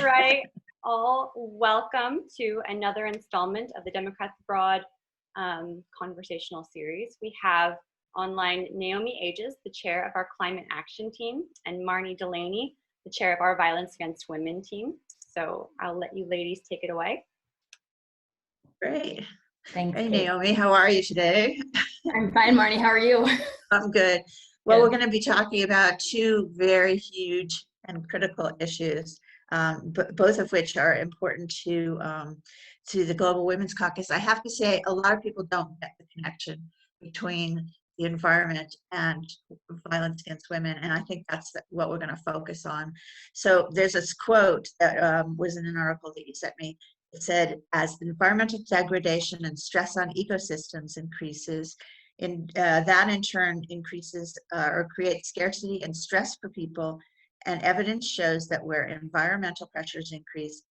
right, all welcome to another installment of the Democrats Abroad conversational series. We have online Naomi Ages, the chair of our climate action team, and Marnie Delany, the chair of our violence against women team. So I'll let you ladies take it away. Great. Thanks. Hey, Naomi, how are you today? I'm fine, Marnie. How are you? I'm good. Well, we're going to be talking about two very huge and critical issues, both of which are important to the Global Women's Caucus. I have to say, a lot of people don't get the connection between the environment and violence against women, and I think that's what we're going to focus on. So there's this quote that was in an article that you sent me. It said, as environmental degradation and stress on ecosystems increases, that in turn increases or creates scarcity and stress for people, and evidence shows that where environmental pressures increase,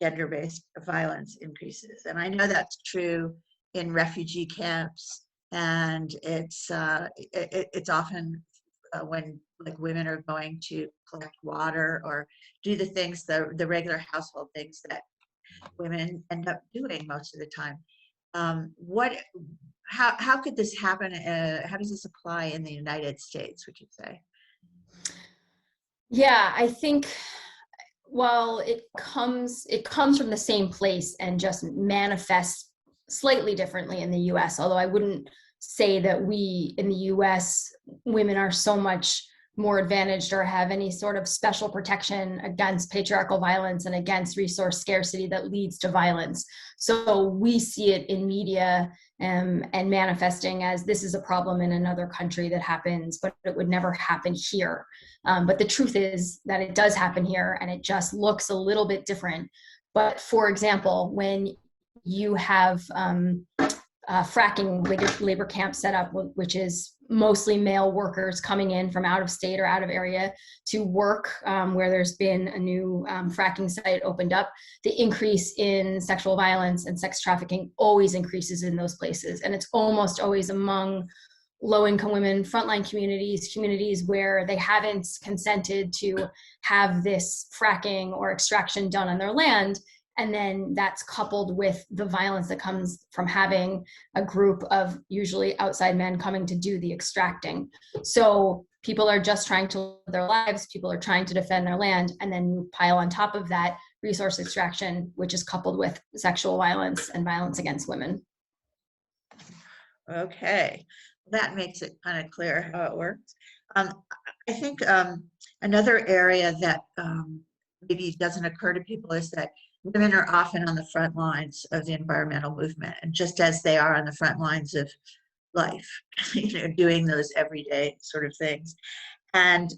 gender-based violence increases. And I know that's true in refugee camps, and it's often when like women are going to collect water or do the things, the regular household things that women end up doing most of the time. How could this happen? How does this apply in the United States, would you say? Yeah, I think, well, it comes from the same place and just manifests slightly differently in the US, although I wouldn't say that we in the US, women are so much more advantaged or have any sort of special protection against patriarchal violence and against resource scarcity that leads to violence. So we see it in media and manifesting as this is a problem in another country that happens, but it would never happen here. But the truth is that it does happen here, and it just looks a little bit different. But for example, when you have fracking labor camp set up, which is mostly male workers coming in from out of state or out of area to work where there's been a new fracking site opened up, the increase in sexual violence and sex trafficking always increases in those places. And it's almost always among low-income women, frontline communities where they haven't consented to have this fracking or extraction done on their land. And then that's coupled with the violence that comes from having a group of usually outside men coming to do the extracting. So people are just trying to live their lives, people are trying to defend their land, and then you pile on top of that resource extraction, which is coupled with sexual violence and violence against women. Okay, that makes it kind of clear how it works. I think another area that maybe doesn't occur to people is that women are often on the front lines of the environmental movement, and just as they are on the front lines of life, doing those everyday sort of things. And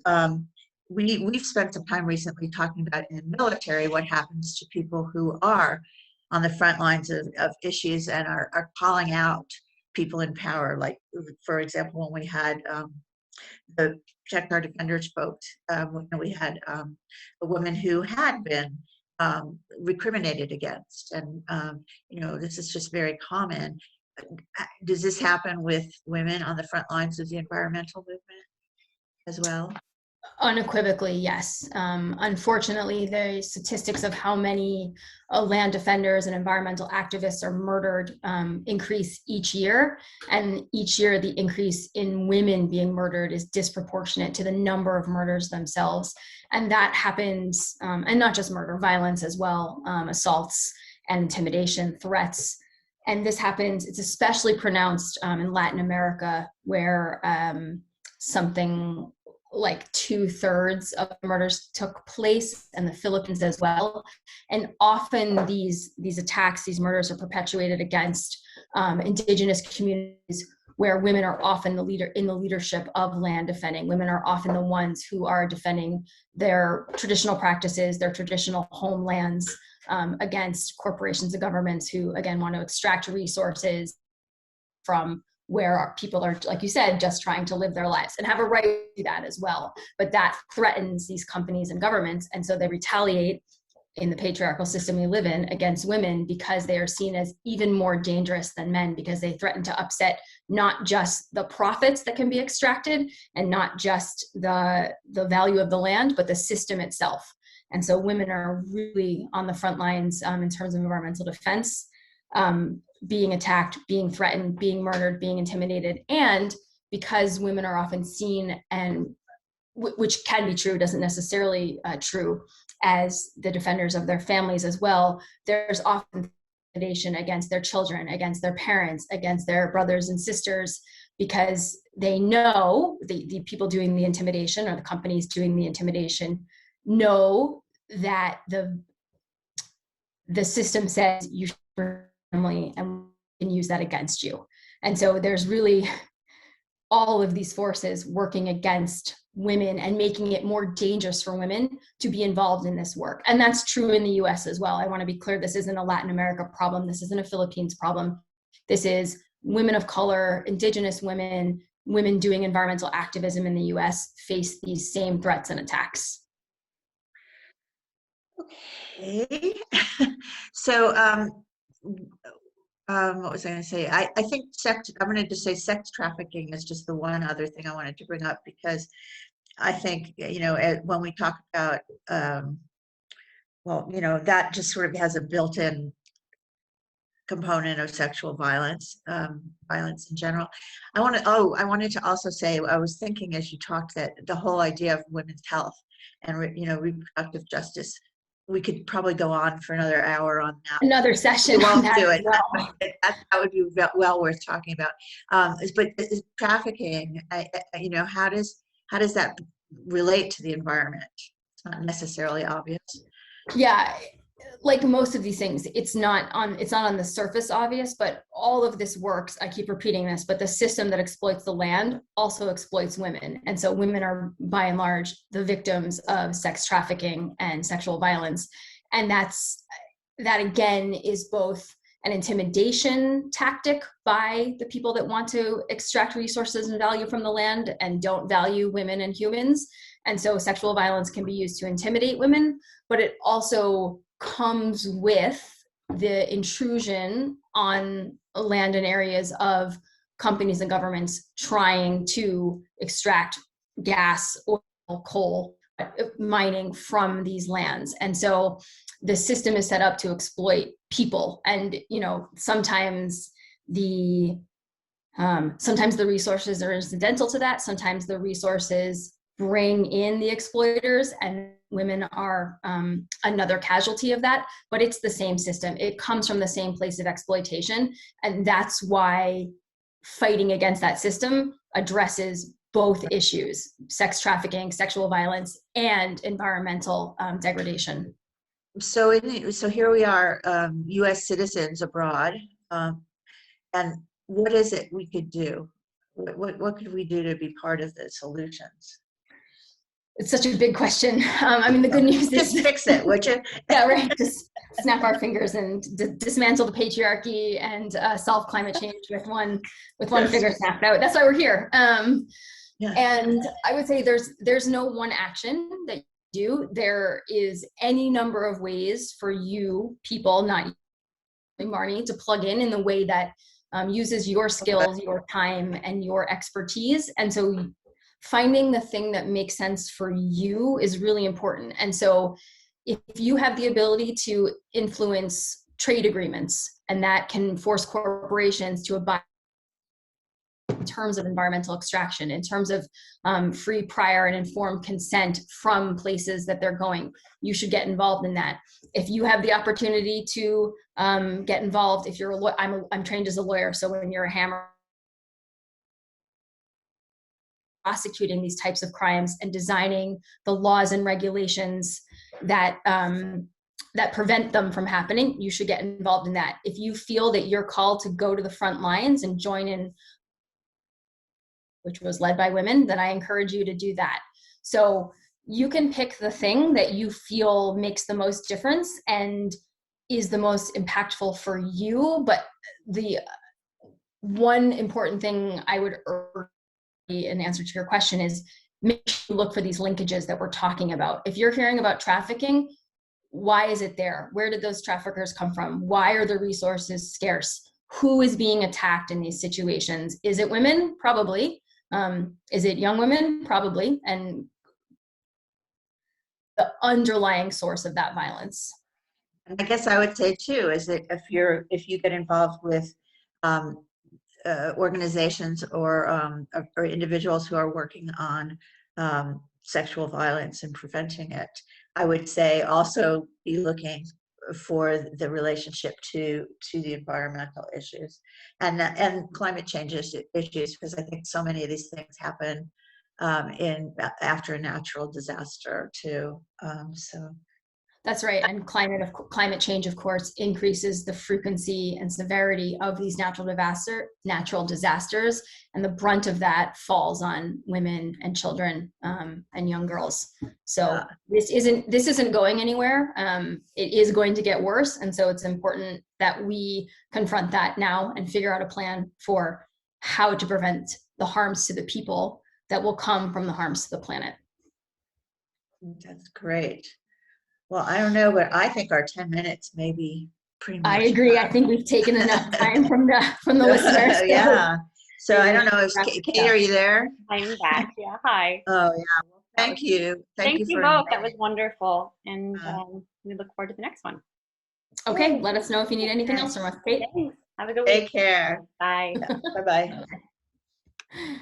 we've spent some time recently talking about in the military what happens to people who are on the front lines of issues and are calling out people in power. Like, for example, when we had the Protect Our Defenders folks, we had a woman who had been recriminated against, and this is just very common. Does this happen with women on the front lines of the environmental movement as well? Unequivocally, yes. Unfortunately, the statistics of how many land defenders and environmental activists are murdered increase each year. And each year, the increase in women being murdered is disproportionate to the number of murders themselves. And that happens, and not just murder, violence as well, assaults and intimidation, threats. And this happens, it's especially pronounced in Latin America, where something like 2/3 of murders took place, and the Philippines as well. And often these attacks, these murders are perpetuated against indigenous communities where women are often in the leadership of land defending. Women are often the ones who are defending their traditional practices, their traditional homelands against corporations and governments who, again, want to extract resources from where people are, like you said, just trying to live their lives and have a right to do that as well. But that threatens these companies and governments. And so they retaliate in the patriarchal system we live in against women because they are seen as even more dangerous than men, because they threaten to upset not just the profits that can be extracted and not just the value of the land, but the system itself. And so women are really on the front lines in terms of environmental defense, being attacked, being threatened, being murdered, being intimidated. And because women are often seen, and which can be true, doesn't necessarily true, as the defenders of their families as well, there's often intimidation against their children, against their parents, against their brothers and sisters, because they know the people doing the intimidation, or the companies doing the intimidation, know that the system says you should be family and can use that against you. And so there's really all of these forces working against women and making it more dangerous for women to be involved in this work. And that's true in the US as well. I want to be clear, this isn't a Latin America problem. This isn't a Philippines problem. This is women of color, indigenous women, women doing environmental activism in the US face these same threats and attacks. Okay. So, what was I going to say? I think I'm going to just say sex trafficking is just the one other thing I wanted to bring up, because I think, when we talk about, that just sort of has a built-in component of sexual violence, violence in general. I wanted to also say, I was thinking as you talked, that the whole idea of women's health and, reproductive justice, we could probably go on for another hour on that. Another session. We won't do it. Well. That would be well worth talking about. But trafficking, how does that relate to the environment? It's not necessarily obvious. Yeah, like most of these things, it's not on the surface obvious, but all of this works, I keep repeating this, but the system that exploits the land also exploits women. And so women are by and large the victims of sex trafficking and sexual violence. And that again is both an intimidation tactic by the people that want to extract resources and value from the land and don't value women and humans. And so sexual violence can be used to intimidate women, but it also comes with the intrusion on land and areas of companies and governments trying to extract gas, oil, coal, mining from these lands. And so the system is set up to exploit people. And, sometimes the resources are incidental to that. Sometimes the resources bring in the exploiters, and women are another casualty of that, but it's the same system. It comes from the same place of exploitation. And that's why fighting against that system addresses both issues: sex trafficking, sexual violence, and environmental degradation. So here we are, U.S. citizens abroad, and what is it we could do? What could we do to be part of the solutions? It's such a big question. The good news is just fix it, would you? Yeah, right. Just snap our fingers and dismantle the patriarchy and solve climate change with one finger snap. That's why we're here. Yeah. And I would say there's no one action that you do. There is any number of ways for you people, not you, Marnie, to plug in the way that uses your skills, your time, and your expertise. And so finding the thing that makes sense for you is really important. And so if you have the ability to influence trade agreements, and that can force corporations to abide in terms of environmental extraction, in terms of free, prior, and informed consent from places that they're going, you should get involved in that. If you have the opportunity to get involved, if you're a lawyer, I'm trained as a lawyer, so when you're a hammer prosecuting these types of crimes and designing the laws and regulations that that prevent them from happening, you should get involved in that. If you feel that you're called to go to the front lines and join in, which was led by women, then I encourage you to do that. So you can pick the thing that you feel makes the most difference and is the most impactful for you. But the one important thing I would urge in answer to your question is make sure you look for these linkages that we're talking about. If you're hearing about trafficking, why is it there? Where did those traffickers come from? Why are the resources scarce? Who is being attacked in these situations? Is it women? Probably. Is it young women? Probably. And the underlying source of that violence. And I guess I would say too, is that if you get involved with organizations or individuals who are working on sexual violence and preventing it, I would say also be looking for the relationship to the environmental issues and climate change issues, because I think so many of these things happen after a natural disaster too. So. That's right. And climate change, of course, increases the frequency and severity of these natural disasters, and the brunt of that falls on women and children and young girls. So this isn't going anywhere. It is going to get worse, and so it's important that we confront that now and figure out a plan for how to prevent the harms to the people that will come from the harms to the planet. That's great. Well, I don't know, but I think our 10 minutes may be pretty much. I agree. I think we've taken enough time from the listeners. Yeah. So I don't know if Kate, are you there? I'm back. Yeah. Hi. Oh yeah. Well, thank you. Thank you both. That was wonderful, and we look forward to the next one. Okay. Let us know if you need anything else from us, Kate. Thanks. Have a good week. Take care. Bye. Bye bye.